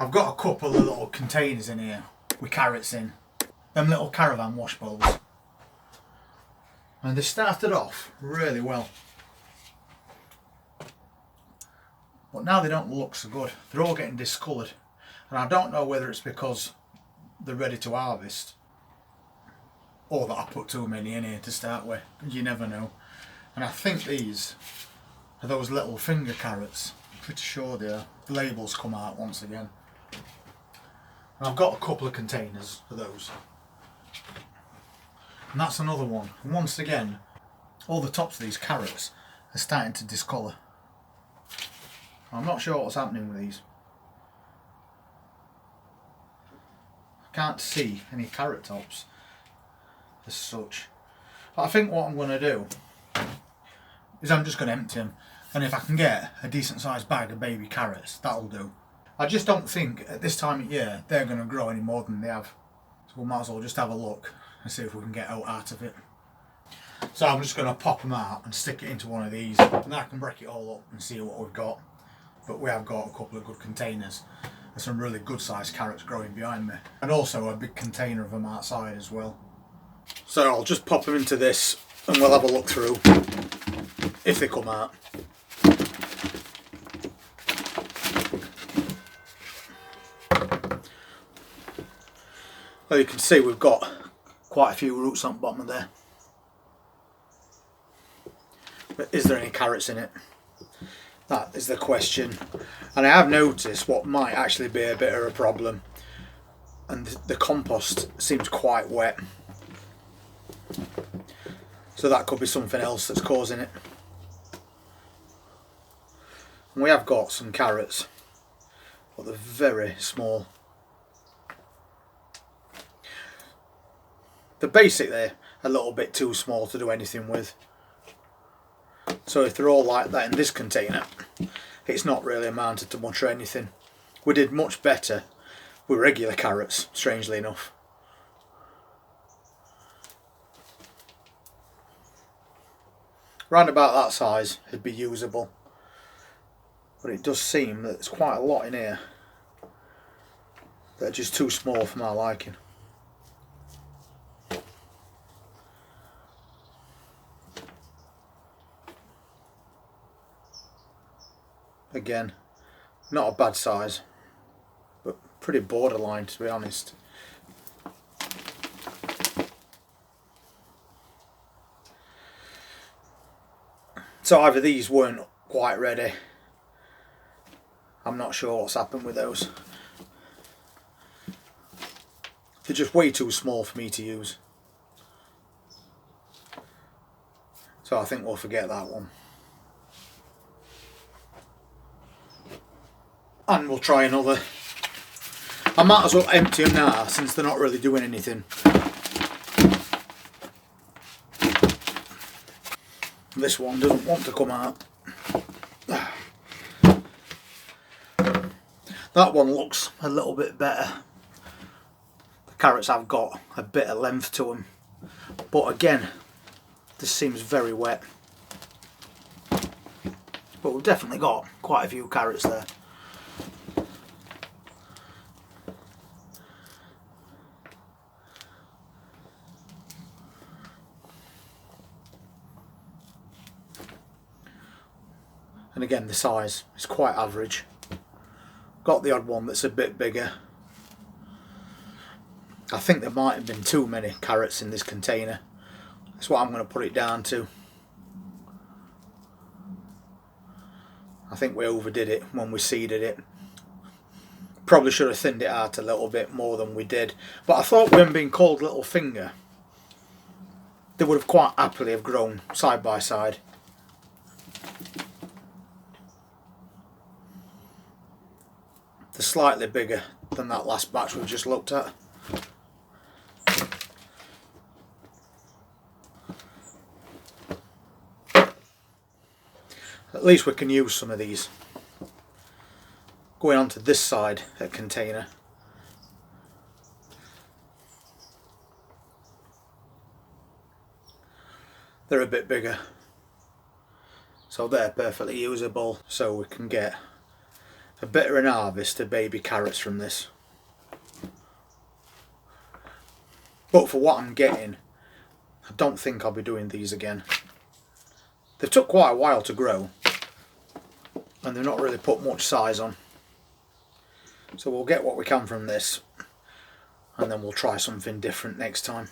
I've got a couple of little containers in here with carrots in. Them little caravan wash bowls. And they started off really well. But now they don't look so good. They're all getting discoloured. And I don't know whether it's because they're ready to harvest or that I put too many in here to start with. You never know. And I think these are those little finger carrots. I'm pretty sure they are. The labels come out once again. And I've got a couple of containers for those. And that's another one. And once again, all the tops of these carrots are starting to discolour. I'm not sure what's happening with these. I can't see any carrot tops as such. But I think what I'm going to do is I'm just going to empty them, and if I can get a decent sized bag of baby carrots, that'll do. I just don't think at this time of year they're going to grow any more than they have, so we might as well just have a look and see if we can get out of it. So I'm just going to pop them out and stick it into one of these, and then I can break it all up and see what we've got. But we have got a couple of good containers. There's some really good sized carrots growing behind me, and also a big container of them outside as well. So I'll just pop them into this and we'll have a look through if they come out. Well, you can see we've got quite a few roots on the bottom of there. But is there any carrots in it? That is the question. And I have noticed what might actually be a bit of a problem, and the compost seems quite wet, so that could be something else that's causing it. And we have got some carrots, but they're very small. They're basically a little bit too small to do anything with. So if they're all like that in this container, it's not really amounted to much or anything. We did much better with regular carrots, strangely enough. Round about that size it'd be usable, but it does seem that there's quite a lot in here that are just too small for my liking. Again, not a bad size, but pretty borderline to be honest. So either these weren't quite ready, I'm not sure what's happened with those. They're just way too small for me to use. So I think we'll forget that one. And we'll try another. I might as well empty them now since they're not really doing anything. This one doesn't want to come out. That one looks a little bit better. The carrots have got a bit of length to them, but again, this seems very wet. But we've definitely got quite a few carrots there. And again, the size is quite average. Got the odd one that's a bit bigger. I think there might have been too many carrots in this container. That's what I'm going to put it down to. I think we overdid it when we seeded it. Probably should have thinned it out a little bit more than we did. But I thought with them being called little finger, they would have quite happily have grown side by side. They're slightly bigger than that last batch we've just looked at. At least we can use some of these. Going on to this side of the container. They're a bit bigger, so they're perfectly usable, so we can get a bit of an harvest of baby carrots from this. But for what I'm getting, I don't think I'll be doing these again. They took quite a while to grow and they've not really put much size on. So we'll get what we can from this and then we'll try something different next time.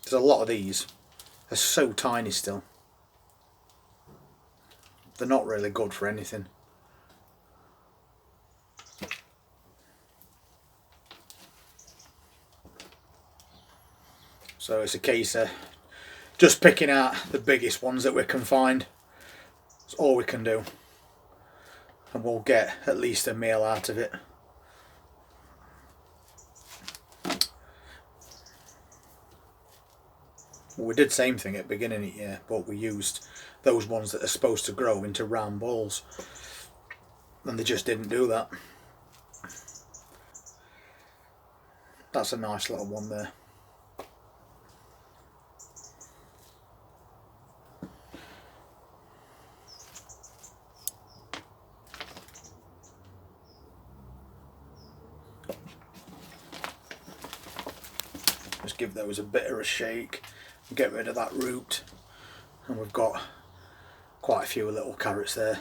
There's a lot of these. They're so tiny still. They're not really good for anything. So it's a case of just picking out the biggest ones that we can find. That's all we can do. And we'll get at least a meal out of it. Well, we did the same thing at the beginning of the year, but we used those ones that are supposed to grow into round balls. And they just didn't do that. That's a nice little one there. Just give those a bit of a shake and get rid of that root, and we've got quite a few little carrots there.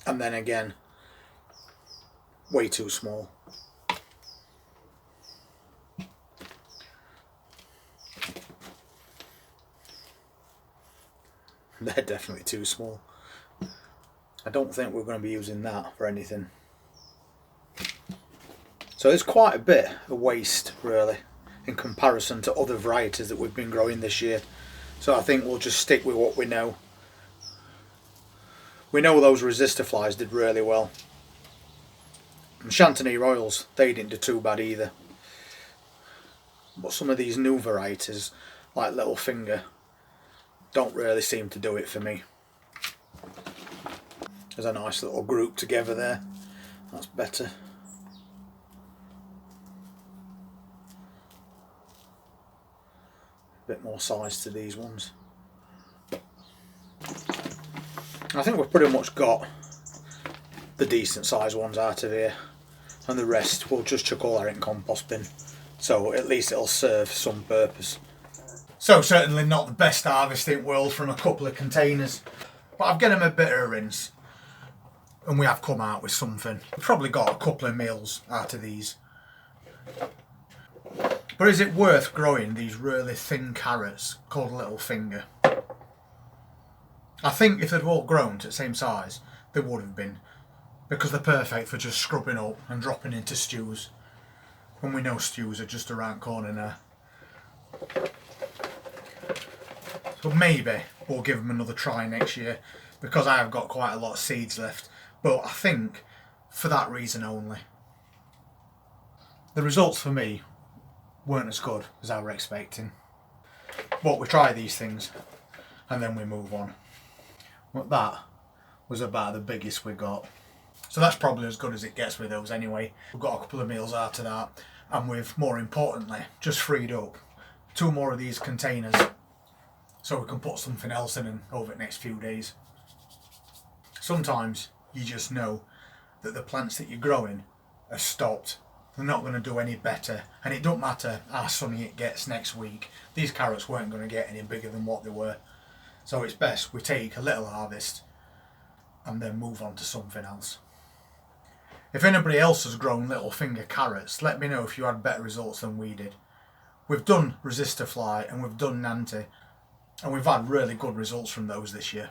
And then again, way too small. They're definitely too small. I don't think we're going to be using that for anything. So there's quite a bit of waste really in comparison to other varieties that we've been growing this year. So I think we'll just stick with what we know. We know those resistor flies did really well. And Chantilly Royals, they didn't do too bad either. But some of these new varieties, like Little Finger, don't really seem to do it for me. There's a nice little group together there. That's better. A bit more size to these ones. I think we've pretty much got the decent sized ones out of here, and the rest we'll just chuck all our in compost bin, so at least it'll serve some purpose. So certainly not the best harvest in the world from a couple of containers, but I've given them a bit of a rinse and we have come out with something. We've probably got a couple of meals out of these. But is it worth growing these really thin carrots called Little Finger? I think if they'd all grown to the same size, they would have been, because they're perfect for just scrubbing up and dropping into stews. And we know stews are just around the corner now. So maybe we'll give them another try next year, because I have got quite a lot of seeds left. But I think for that reason only. The results for me weren't as good as I were expecting. But we try these things and then we move on. But that was about the biggest we got. So that's probably as good as it gets with those anyway. We've got a couple of meals out of that, and we've, more importantly, just freed up 2 more of these containers so we can put something else in them over the next few days. Sometimes you just know that the plants that you're growing are stopped. They're not going to do any better, and it don't matter how sunny it gets next week. These carrots weren't going to get any bigger than what they were. So it's best we take a little harvest and then move on to something else. If anybody else has grown Little Finger carrots, let me know if you had better results than we did. We've done Resistor Fly and we've done Nanty, and we've had really good results from those this year.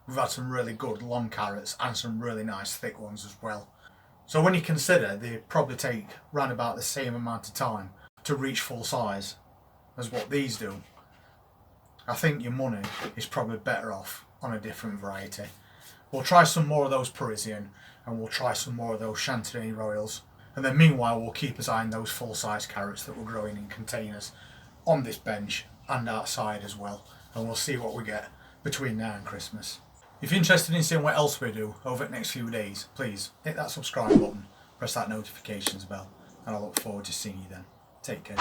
We've had some really good long carrots and some really nice thick ones as well. So when you consider they probably take round about the same amount of time to reach full size as what these do, I think your money is probably better off on a different variety. We'll try some more of those Parisian, and we'll try some more of those Chantilly Royals, and then meanwhile we'll keep us eyeing those full size carrots that we're growing in containers on this bench and outside as well, and we'll see what we get between now and Christmas. If you're interested in seeing what else we do over the next few days, please hit that subscribe button press that notifications bell, and I look forward to seeing you then. Take care.